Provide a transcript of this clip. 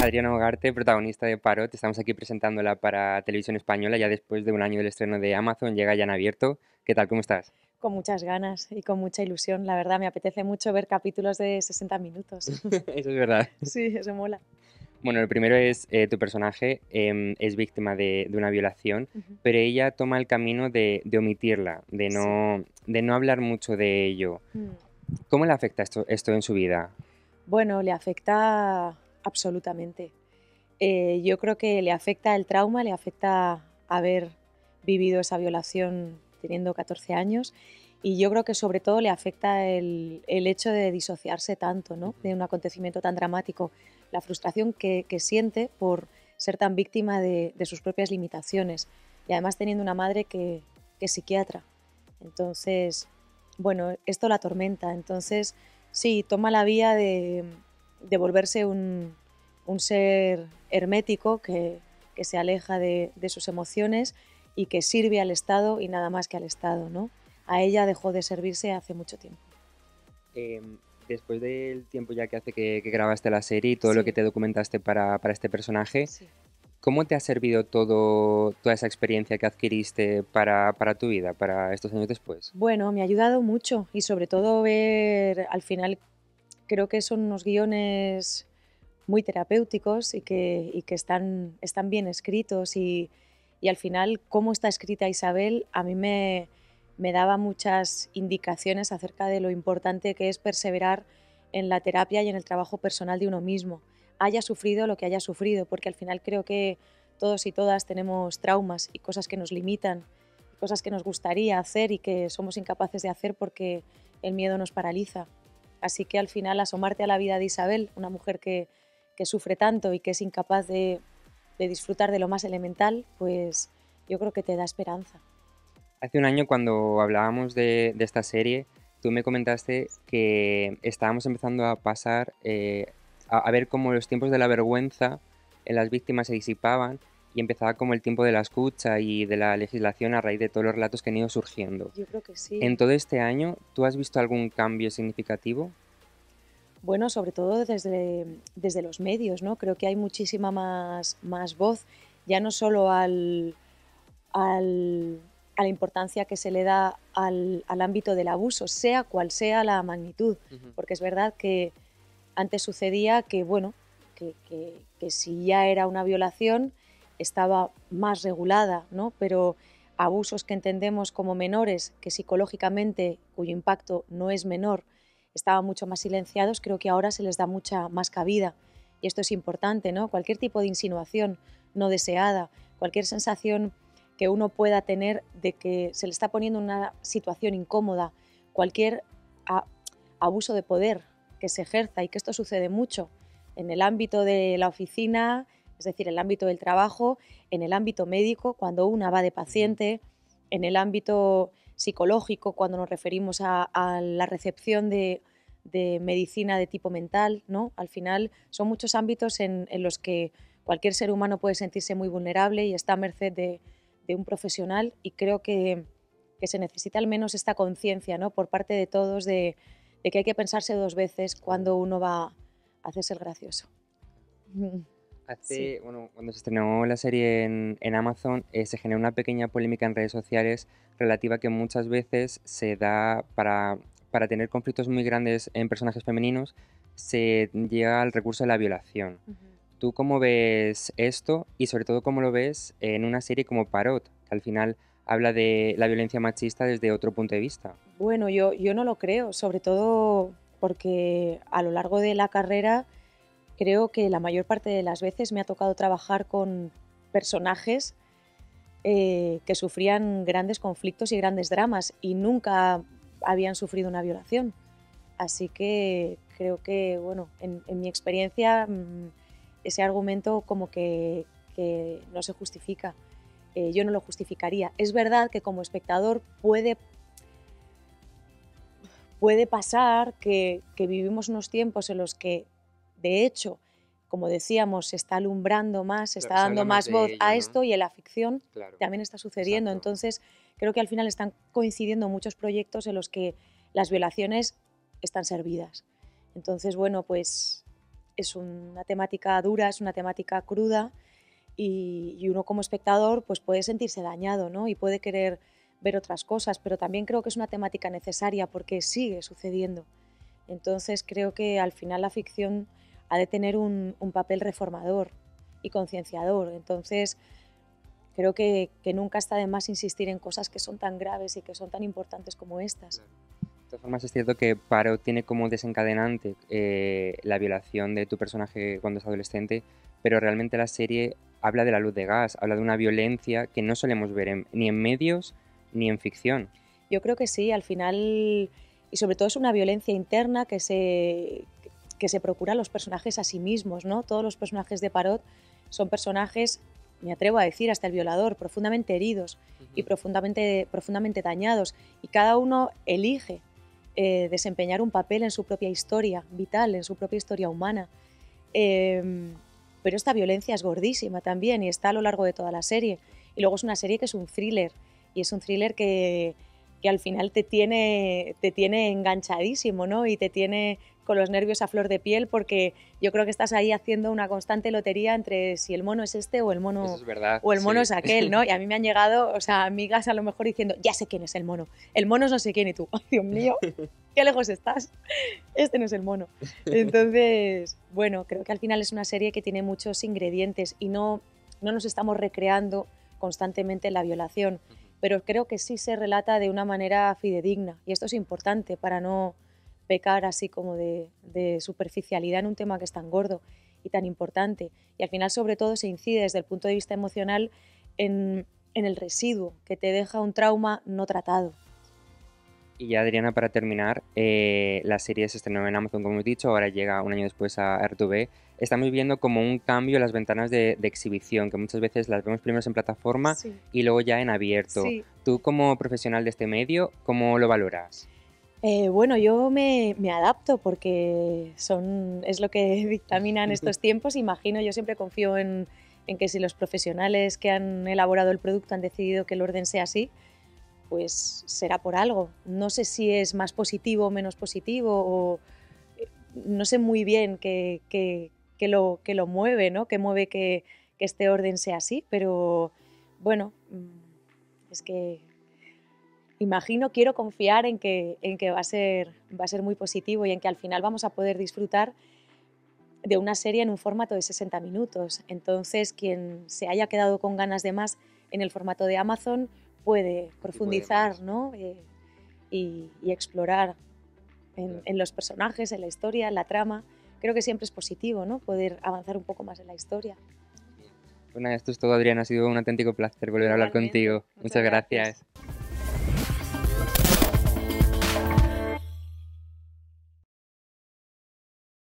Adriana Ugarte, protagonista de Parot, estamos aquí presentándola para Televisión Española, ya después de un año del estreno de Amazon, llega ya en abierto. ¿Qué tal? ¿Cómo estás? Con muchas ganas y con mucha ilusión. La verdad, me apetece mucho ver capítulos de 60 minutos. Eso es verdad. Sí, eso mola. Bueno, lo primero es, tu personaje es víctima de una violación, Ujú. pero ella toma el camino de omitirla, Sí. de no hablar mucho de ello. Mm. ¿Cómo le afecta esto en su vida? Bueno, le afecta absolutamente. Yo creo que le afecta el trauma, le afecta haber vivido esa violación teniendo 14 años y yo creo que sobre todo le afecta el hecho de disociarse tanto, ¿no? Ujú. De un acontecimiento tan dramático, la frustración que siente por ser tan víctima de sus propias limitaciones y además teniendo una madre que es psiquiatra. Entonces, bueno, esto la atormenta. Entonces, sí, toma la vía de volverse un ser hermético que se aleja de sus emociones y que sirve al Estado y nada más que al Estado, ¿no? A ella dejó de servirse hace mucho tiempo. Em, Después del tiempo ya que hace que grabaste la serie y todo lo que Sí, te documentaste para este personaje, sí. ¿cómo te ha servido toda esa experiencia que adquiriste para tu vida, para estos años después? Bueno, me ha ayudado mucho y sobre todo ver, al final, creo que son unos guiones muy terapéuticos y que están bien escritos y al final cómo está escrita Isabel a mí me daba muchas indicaciones acerca de lo importante que es perseverar en la terapia y en el trabajo personal de uno mismo, haya sufrido lo que haya sufrido, porque al final creo que todos y todas tenemos traumas y cosas que nos limitan, cosas que nos gustaría hacer y que somos incapaces de hacer porque el miedo nos paraliza. Así que al final asomarte a la vida de Isabel, una mujer que sufre tanto y que es incapaz de disfrutar de lo más elemental, pues yo creo que te da esperanza. Hace un año cuando hablábamos de esta serie, tú me comentaste que estábamos empezando a pasar, a ver cómo los tiempos de la vergüenza en las víctimas se disipaban y empezaba como el tiempo de la escucha y de la legislación a raíz de todos los relatos que han ido surgiendo. Yo creo que En sí. todo este año, ¿tú has visto algún cambio significativo? Bueno, sobre todo desde los medios, ¿no? Creo que hay muchísima más voz, ya no solo al- a la importancia que se le da al ámbito del abuso, sea cual sea la magnitud, Ujú. porque es verdad que antes sucedía que, bueno, que si ya era una violación estaba más regulada, ¿no? Pero abusos que entendemos como menores, que psicológicamente, cuyo impacto no es menor, estaban mucho más silenciados, creo que ahora se les da mucha más cabida. Y esto es importante, ¿no? Cualquier tipo de insinuación no deseada, cualquier sensación que uno pueda tener de que se le está poniendo en una situación incómoda, cualquier a- abuso de poder que se ejerza y que esto sucede mucho en el ámbito de la oficina, es decir, en el ámbito del trabajo, en el ámbito médico, cuando una va de Ujú. paciente, en el ámbito psicológico, cuando nos referimos a la recepción de medicina de tipo mental, ¿no? Al final son muchos ámbitos en los que cualquier ser humano puede sentirse muy vulnerable y está a merced de un profesional y creo que se necesita al menos esta conciencia, ¿no? Por parte de todos de que hay que pensarse dos veces Claro. cuando uno va a hacerse el gracioso. Mm. Sí, Bueno, cuando se estrenó la serie en Amazon, se generó una pequeña polémica en redes sociales relativa que muchas veces se da para tener conflictos muy grandes en personajes femeninos, se llega al recurso de la violación. ujú. ¿Tú cómo ves esto y sobre todo cómo lo ves en una serie como Parot, que al final habla de la violencia machista desde otro punto de vista? Bueno, yo no lo creo, sobre todo porque a lo largo de la carrera creo que la mayor parte de las veces me ha tocado trabajar con personajes que sufrían grandes conflictos y grandes dramas y nunca habían sufrido una violación. Así que creo que, bueno, en mi experiencia, ese argumento como que no se justifica. Yo no lo justificaría. Es verdad que como espectador puede pasar que vivimos unos tiempos en los que, de hecho, como decíamos, se está alumbrando más, se está Claro, se dando habla más más de voz ello, a ¿no? esto y en la ficción Claro, también está sucediendo. exacto. Entonces, creo que al final están coincidiendo muchos proyectos en los que las violaciones están servidas. Entonces, bueno, pues es una temática dura, es una temática cruda y uno como espectador pues puede sentirse dañado, ¿no? Y puede querer ver otras cosas, pero también creo que es una temática necesaria porque sigue sucediendo. Entonces creo que al final la ficción ha de tener un papel reformador y concienciador. Entonces creo que nunca está de más insistir en cosas que son tan graves y que son tan importantes como estas. De todas formas, es cierto que Poirot tiene como desencadenante la violación de tu personaje cuando es adolescente, pero realmente la serie habla de la luz de gas, habla de una violencia que no solemos ver ni en medios ni en ficción. Yo creo que sí, al final, y sobre todo es una violencia interna que se procuran los personajes a sí mismos, ¿no? Todos los personajes de Poirot son personajes, me atrevo a decir, hasta el violador, profundamente heridos y profundamente dañados, y cada uno elige desempeñar un papel en su propia historia vital, en su propia historia humana. Pero esta violencia es gordísima también y está a lo largo de toda la serie. Y luego es una serie que es un thriller, y es un thriller que al final te tiene enganchadísimo, ¿no? Y te tiene con los nervios a flor de piel, porque yo creo que estás ahí haciendo una constante lotería entre si el mono es este o el mono, Eso es verdad, o el mono sí. es aquel, ¿no? Y a mí me han llegado, o sea, amigas a lo mejor diciendo, ya sé quién es el mono es no sé quién, y tú, ¡ay, Dios mío! ¡Qué lejos estás! Este no es el mono. Entonces, bueno, creo que al final es una serie que tiene muchos ingredientes y no nos estamos recreando constantemente la violación, pero creo que sí se relata de una manera fidedigna, y esto es importante para no pecar así como de superficialidad en un tema que es tan gordo y tan importante. Y al final, sobre todo, se incide desde el punto de vista emocional en el residuo que te deja un trauma no tratado. Y ya, Adriana, para terminar, la serie se estrenó en Amazon, como hemos dicho, ahora llega un año después a RTV. Estamos viendo como un cambio en las ventanas de exhibición, que muchas veces las vemos primero en plataforma Sí. y luego ya en abierto. Sí. Tú, como profesional de este medio, ¿cómo lo valoras? Bueno, yo me adapto porque es lo que dictaminan estos tiempos. Imagino, yo siempre confío en que si los profesionales que han elaborado el producto han decidido que el orden sea así, pues será por algo. No sé si es más positivo o menos positivo, o no sé muy bien qué lo mueve, ¿no? Qué mueve que este orden sea así, pero bueno, es que imagino, quiero confiar en que va a ser muy positivo y en que al final vamos a poder disfrutar de una serie en un formato de 60 minutos. Entonces, quien se haya quedado con ganas de más en el formato de Amazon puede profundizar, ¿no? y explorar en los personajes, en la historia, en la trama. Creo que siempre es positivo, ¿no? Poder avanzar un poco más en la historia. Pues nada, esto es todo, Adriana. Ha sido un auténtico placer volver a hablar Igualmente. contigo. Muchas gracias.